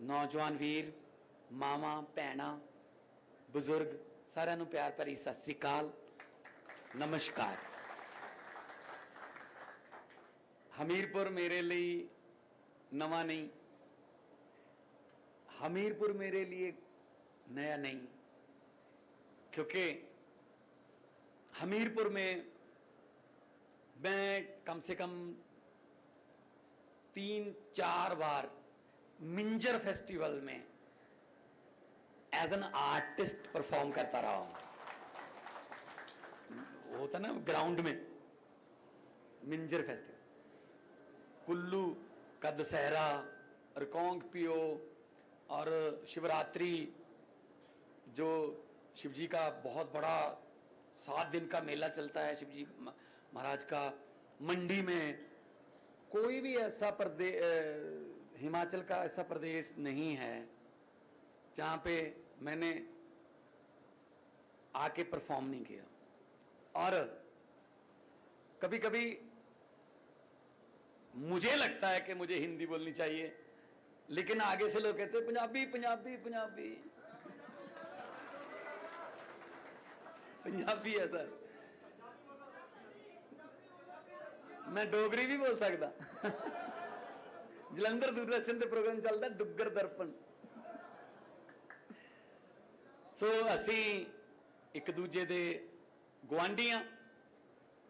नौजवान वीर, मावा भैन, बजुर्ग, सारिਆਂ ਨੂੰ प्यार भरी सत श्री अकाल, नमस्कार। हमीरपुर मेरे लिए नवा नहीं, हमीरपुर मेरे लिए नया नहीं, क्योंकि हमीरपुर में मैं कम से कम 3-4 बार मिंजर फेस्टिवल में एज एन आर्टिस्ट परफॉर्म करता रहा हूं। वो होता ना ग्राउंड में मिंजर फेस्टिवल, कुल्लू का दशहरा, रिकांगपिओ और शिवरात्रि, जो शिवजी का बहुत बड़ा 7 दिन का मेला चलता है शिवजी महाराज का। मंडी में कोई भी ऐसा प्रदेश, हिमाचल का ऐसा प्रदेश नहीं है जहाँ पे मैंने आके परफॉर्म नहीं किया। और कभी कभी मुझे लगता है कि मुझे हिंदी बोलनी चाहिए, लेकिन आगे से लोग कहते हैं पंजाबी पंजाबी पंजाबी पंजाबी है सर, मैं डोगरी भी बोल सकता। जलंधर दूरदर्शन के प्रोग्राम चलता डुग्गर दर्पण। सो असी एक दूजे दे गुआंढी हाँ,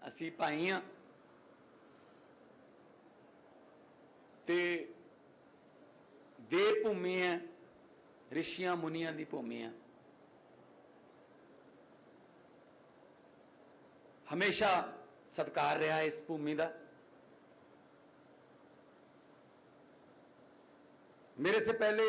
असी भाई हाँ, ते देव भूमि है, ऋषियां मुनियां की भूमि है। हमेशा सत्कार रहा इस भूमि का। मेरे से पहले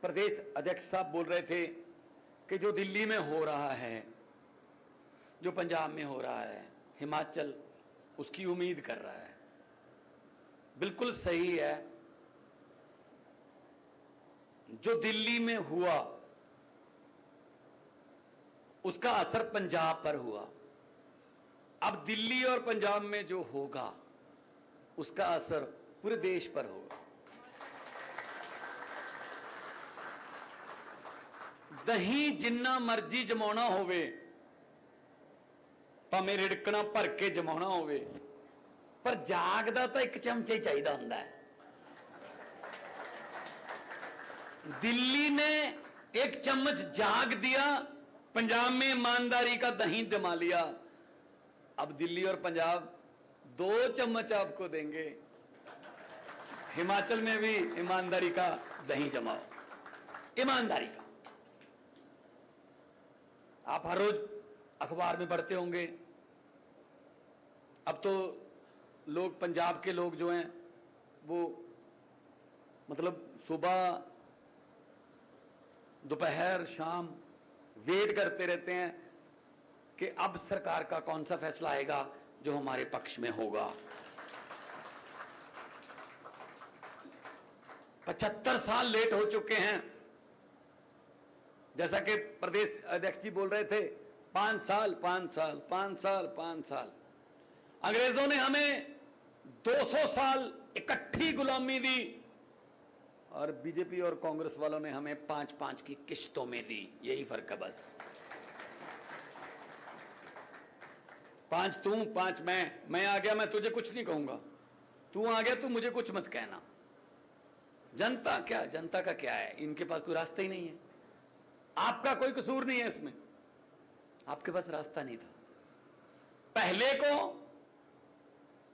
प्रदेश अध्यक्ष साहब बोल रहे थे कि जो दिल्ली में हो रहा है, जो पंजाब में हो रहा है, हिमाचल उसकी उम्मीद कर रहा है। बिल्कुल सही है। जो दिल्ली में हुआ उसका असर पंजाब पर हुआ। अब दिल्ली और पंजाब में जो होगा उसका असर पूरे देश पर होगा। दही जिन्ना मर्जी जमाना होवे, भावें रिड़कना भर के जमाना होवे, पर जागदा तो एक चमचा ही चाहिए होंदा है। दिल्ली ने एक चम्मच जाग दिया, पंजाब में ईमानदारी का दही जमा लिया। अब दिल्ली और पंजाब 2 चम्मच आपको देंगे। हिमाचल में भी ईमानदारी का दही जमाओ, ईमानदारी का। आप हर रोज अखबार में पढ़ते होंगे। अब तो लोग, पंजाब के लोग जो हैं वो मतलब सुबह दोपहर शाम वेट करते रहते हैं कि अब सरकार का कौन सा फैसला आएगा जो हमारे पक्ष में होगा। 75 साल लेट हो चुके हैं। जैसा कि प्रदेश अध्यक्ष जी बोल रहे थे, 5 साल 5 साल 5 साल 5 साल। अंग्रेजों ने हमें 200 साल इकट्ठी गुलामी दी और बीजेपी और कांग्रेस वालों ने हमें 5-5 की किश्तों में दी। यही फर्क है बस। 5 तू 5 मैं आ गया, मैं तुझे कुछ नहीं कहूंगा, तू आ गया तू मुझे कुछ मत कहना। जनता क्या, जनता का क्या है, इनके पास कोई रास्ता ही नहीं है। आपका कोई कसूर नहीं है इसमें, आपके पास रास्ता नहीं था।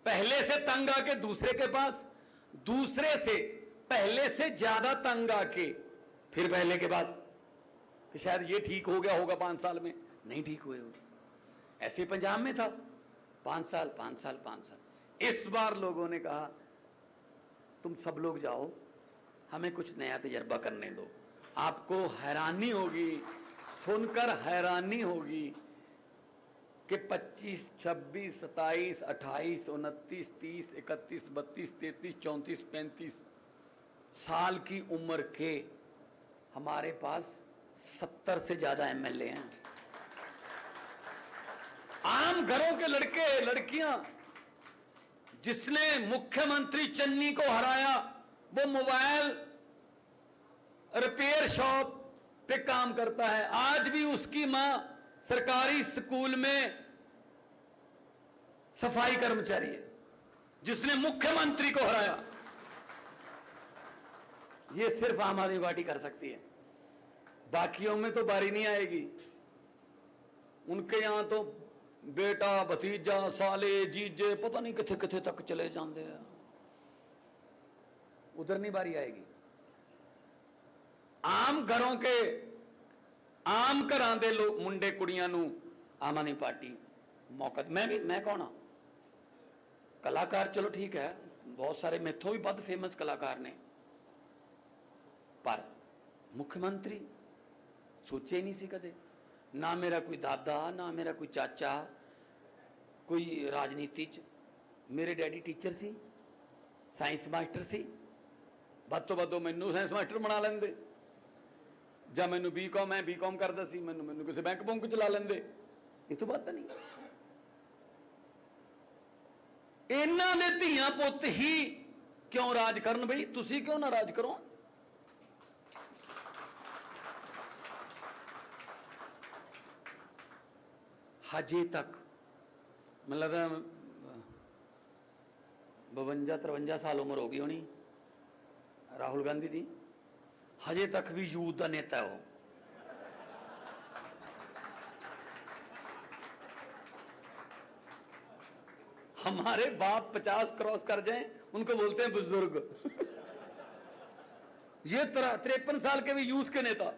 पहले से तंग आके दूसरे के पास, दूसरे से पहले से ज्यादा तंग आके फिर पहले के पास, कि शायद ये ठीक हो गया होगा 5 साल में, नहीं ठीक हुए हो। ऐसे पंजाब में था 5 साल 5 साल 5 साल। इस बार लोगों ने कहा तुम सब लोग जाओ, हमें कुछ नया तजर्बा करने दो। आपको हैरानी होगी, सुनकर हैरानी होगी कि 25, 26, 27, 28, 29, 30, 31, 32, 33, 34, 35 साल की उम्र के हमारे पास 70 से ज्यादा एमएलए हैं। आम घरों के लड़के लड़कियां, जिसने मुख्यमंत्री चन्नी को हराया वो मोबाइल रिपेयर शॉप पे काम करता है। आज भी उसकी मां सरकारी स्कूल में सफाई कर्मचारी है, जिसने मुख्यमंत्री को हराया। ये सिर्फ आम आदमी पार्टी कर सकती है, बाकियों में तो बारी नहीं आएगी। उनके यहां तो बेटा भतीजा साले जीजे पता नहीं किथे किथे तक चले जाते हैं, उधर नहीं बारी आएगी। आम घरों के आम घरां दे लोग मुंडे कुड़ियां नूं आम आदमी पार्टी मौका। मैं कौन हाँ कलाकार, चलो ठीक है, बहुत सारे मेथों भी बहुत फेमस कलाकार ने, पर मुख्यमंत्री सोचे नहीं सी कदे। ना मेरा कोई दादा, ना मेरा कोई चाचा कोई राजनीति च। मेरे डैडी टीचर सी, साइंस मास्टर सी, बद तो बदो मैनू साइंस मास्टर बना लेंदे। जब मैनू बीकॉम, मैं बीकॉम करता सी, मैनू किसी बैंक बुंक चला लेंदे। इस तो बात नहीं। इन्हां दे धीआं पुत्त ही क्यों राज करन बई, तुसी क्यों ना राज करो। हजे तक मतलब 52-53 साल उम्र हो गई होनी राहुल गांधी दी, हजे तक भी यूथ का नेता है वो। हमारे बाप 50 क्रॉस कर जाएं उनको बोलते हैं बुजुर्ग। ये 53 साल के भी यूथ के नेता।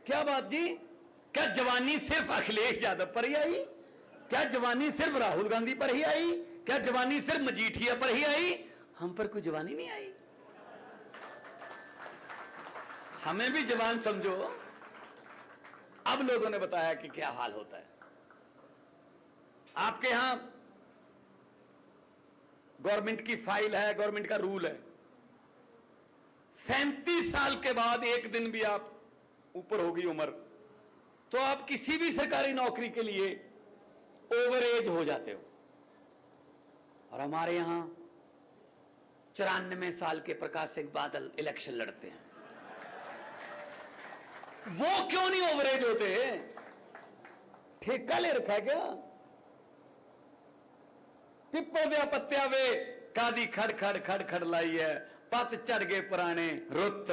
क्या बात जी, क्या जवानी सिर्फ अखिलेश यादव पर ही आई? क्या जवानी सिर्फ राहुल गांधी पर ही आई? क्या जवानी सिर्फ मजीठिया पर ही आई? हम पर कोई जवानी नहीं आई? हमें भी जवान समझो। अब लोगों ने बताया कि क्या हाल होता है। आपके यहां गवर्नमेंट की फाइल है, गवर्नमेंट का रूल है, 37 साल के बाद एक दिन भी आप ऊपर होगी उम्र तो आप किसी भी सरकारी नौकरी के लिए ओवर एज हो जाते हो। और हमारे यहां 94 साल के प्रकाश सिंह बादल इलेक्शन लड़ते हैं। वो क्यों नहीं ओवर एज होते? ठेका ले रखा है क्या? पिपल दे पत्तिया वे कादी खड़ खड़ खड़ खड़ लाई है, पत चढ़ गए पुराने रुत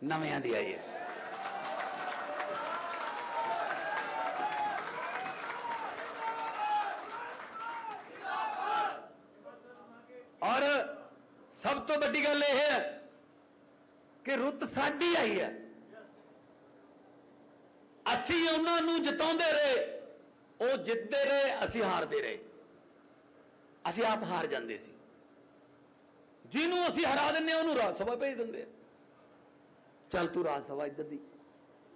नवियां दी आई है। और सब तो बड़ी गल यह है कि रुत साडी आई है। असी उन्होंने जिताते रहे, वो जितते रहे, असी हारते रहे। असी आप हार जाते सी, जिन्हों असी हरा दें उन्होंने राज सभा भेज देंगे। चल तू राज सभा इधर दी।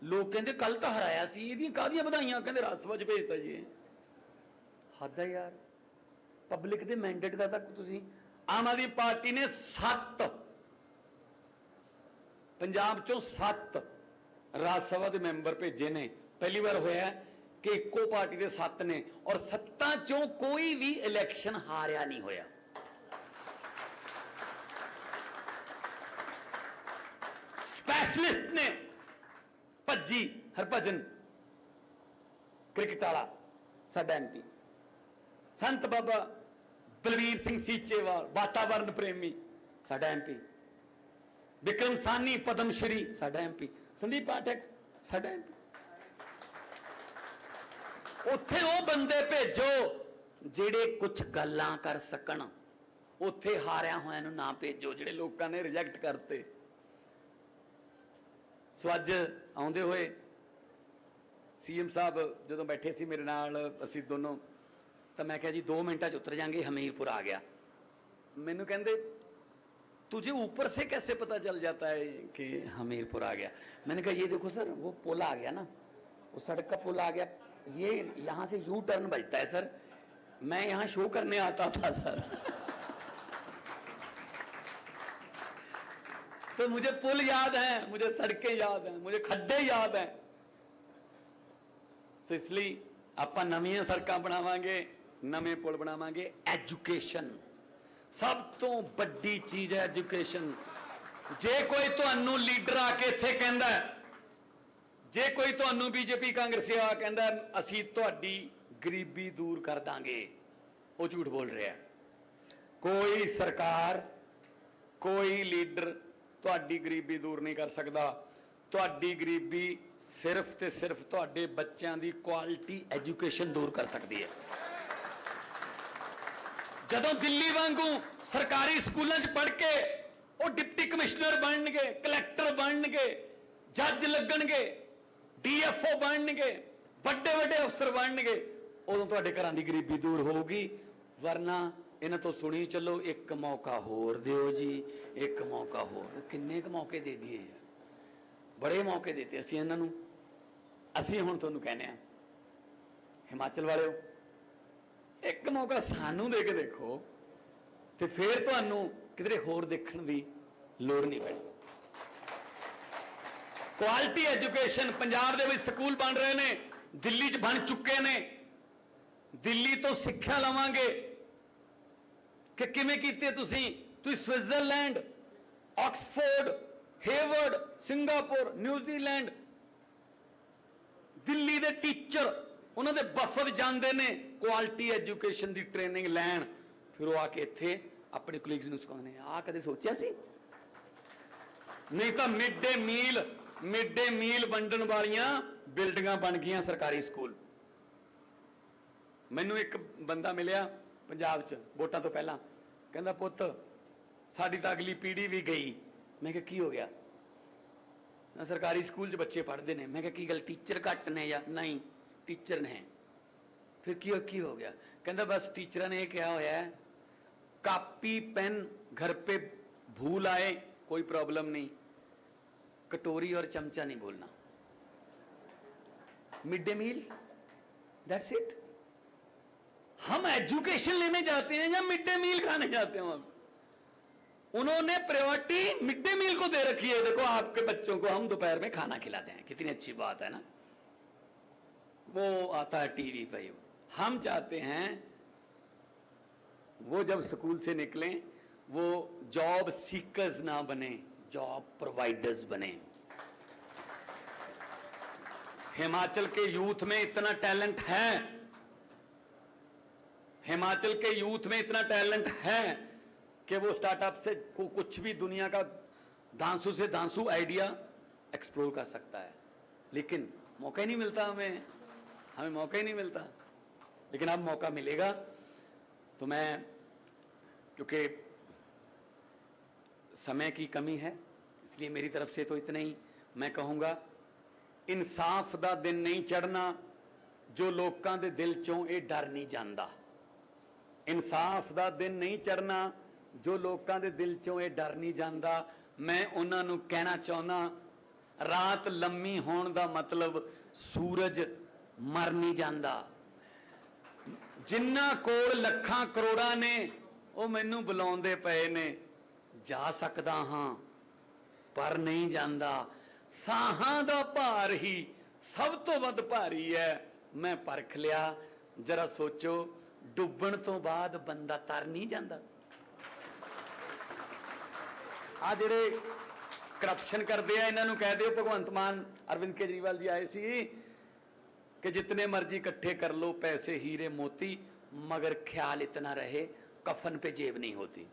लोग कहते कल तो हराया सी, इहदी काहदियां बधाइयां, कहते राज सभा च भेजता जी। हद है यार, पब्लिक के मैंडेट का तक तुसी। आम आदमी पार्टी ने 7 पंजाब चों 7 राज सभा के मैंबर भेजे ने। पहली बार होया कि एको पार्टी के 7 ने, और 7 चों कोई भी इलेक्शन हारिया नहीं होया। स्पेशलिस्ट ने भज्जी हरभजन क्रिकेट वाला साडा एमपी, संत बाबा बलवीर सिंह सीचेवाल वातावरण प्रेमी साडा एमपी, विक्रम सानी पद्मश्री साडा एमपी, संदीप पाठक साडा एमपी। उत्थे वो बंदे भेजो जेड़े कुछ गल्लां कर सकन। उत्थे हारिया होया नूं ना भेजो जेड़े लोकां ने रिजेक्ट करते। सो अज आउंदे होए सीएम साहब जदों बैठे सी मेरे नाल, असीं दोनों, तो मैं कहा जी 2 मिनटां च उतर जाएंगे, हमीरपुर आ गया। मैनू कहंदे तुझे ऊपर से कैसे पता चल जाता है कि हमीरपुर आ गया? मैंने कहा ये देखो सर, वो पुल आ गया ना, वो सड़क का पुल आ गया, ये यहां से यू टर्न बजता है सर, मैं यहां शो करने आता था सर। तो मुझे पुल याद है, मुझे सड़कें याद हैं, मुझे खड्डे याद हैं। तो इसलिए आप नवीं सड़क बनावांगे, नवे पुल बनावांगे। एजुकेशन सब तो बड़ी चीज है एजुकेशन। जे कोई तुहानू लीडर आके इत्थे कहंदा है, जे कोई तुहानू बीजेपी कांग्रेसी आ कहंदा असीं तुहाडी गरीबी दूर कर दांगे, वो झूठ बोल रहा है। कोई सरकार, कोई लीडर तुहाडी गरीबी दूर नहीं कर सकता। तुहाडी गरीबी सिर्फ ते सिर्फ तुहाडे बच्चों की क्वालिटी एजुकेशन दूर कर सकती है। जदों दिल्ली वांगू सरकारी स्कूलों च पढ़ के वो डिप्टी कमिश्नर बनणगे, कलैक्टर बनणगे, जज लगणगे, DFO बनणगे, बड़े बड़े अफसर बनणगे, उदों तुहाडे घरां दी गरीबी दूर होगी। वरना इन्हां तो सुनी चलो, एक मौका होर दिओ जी, एक मौका होर। किन्ने क मौके दे दिए, बड़े मौके देते असीं इन्हां नूं। असीं हुण तुहानूं कहने आ, हिमाचल वालिओ एक मौका सानू दे के देखो, तो फिर तुहानू किधरे होर देखण दी लोड़ नहीं पैनी। Quality education Punjab they which school बन रहे ने, दिल्ली च बन चुके ने। दिल्ली तो सिक्ख्या लवांगे कि किवें कीते तुसीं Switzerland, Oxford, Harvard, Singapore, New Zealand, Delhi दे टीचर उन्हों दे वफद जाते हैं क्वालिटी एजुकेशन की ट्रेनिंग लैन, फिर वो आके इत्थे अपने कुलीग्स नूं सिखाउंदे ने। आ कदे सोचिया सी? नहीं तो मिड डे मील वंडण वालियां बिल्डिंगां बन गईयां सरकारी स्कूल। मैनू एक बंदा मिलिया पंजाब च वोटां तो पहला, कहंदा पुत्त साडी तां अगली पीढ़ी भी गई। मैं कहा की हो गया? सरकारी स्कूल च बच्चे पढ़ते हैं। मैं कहा की गल, टीचर घट ने या नहीं? टीचर ने। फिर की हो गया? कहता बस टीचर ने यह कहा होया है, कापी पेन घर पे भूल आए कोई प्रॉब्लम नहीं, कटोरी और चमचा नहीं भूलना। Mid day meal, that's it. हम एजुकेशन लेने जाते हैं या मिड डे मील खाने जाते हैं? उन्होंने प्रायोरिटी मिड डे मील को दे रखी है। देखो आपके बच्चों को हम दोपहर में खाना खिलाते हैं, कितनी अच्छी बात है ना। वो आता है टीवी पे। हम चाहते हैं वो जब स्कूल से निकलें वो जॉब सीकर्स ना बने, जॉब प्रोवाइडर्स बने। हिमाचल के यूथ में इतना टैलेंट है, हिमाचल के यूथ में इतना टैलेंट है कि वो स्टार्टअप से कुछ भी दुनिया का धांसू से धांसू आइडिया एक्सप्लोर कर सकता है। लेकिन मौका ही नहीं मिलता, हमें मौका ही नहीं मिलता। लेकिन अब मौका मिलेगा। तो मैं, क्योंकि समय की कमी है, इसलिए मेरी तरफ से तो इतना ही मैं कहूँगा। इंसाफ दा दिन नहीं चढ़ना जो लोगों के दिल चों ये डर नहीं जाता। इंसाफ दा दिन नहीं चढ़ना जो लोगों के दिल चों ये डर नहीं जाता। मैं उन्होंने कहना चाहना, रात लम्मी होने का मतलब सूरज मर नहीं जाता। जिन्ना कोल लखां करोड़ां ने वो मैनू बुलाउंदे पए ने, जा सकदा हाँ पर नहीं जांदा। साहां दा भार ही सब तो वध भारी है। मैं परख लिया, जरा सोचो, डुबण तो बाद बंदा तर नहीं जांदा। आ जिहड़े करप्शन करते हैं इन्हों कह दो, भगवंत मान अरविंद केजरीवाल जी आए सी कि जितने मर्जी इकट्ठे कर लो पैसे हीरे मोती, मगर ख्याल इतना रहे कफन पे जेब नहीं होती।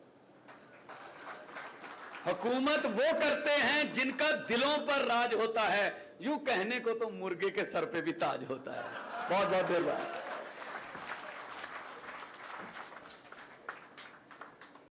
हुकूमत वो करते हैं जिनका दिलों पर राज होता है। यूं कहने को तो मुर्गे के सर पे भी ताज होता है। बहुत बहुत देर बाद।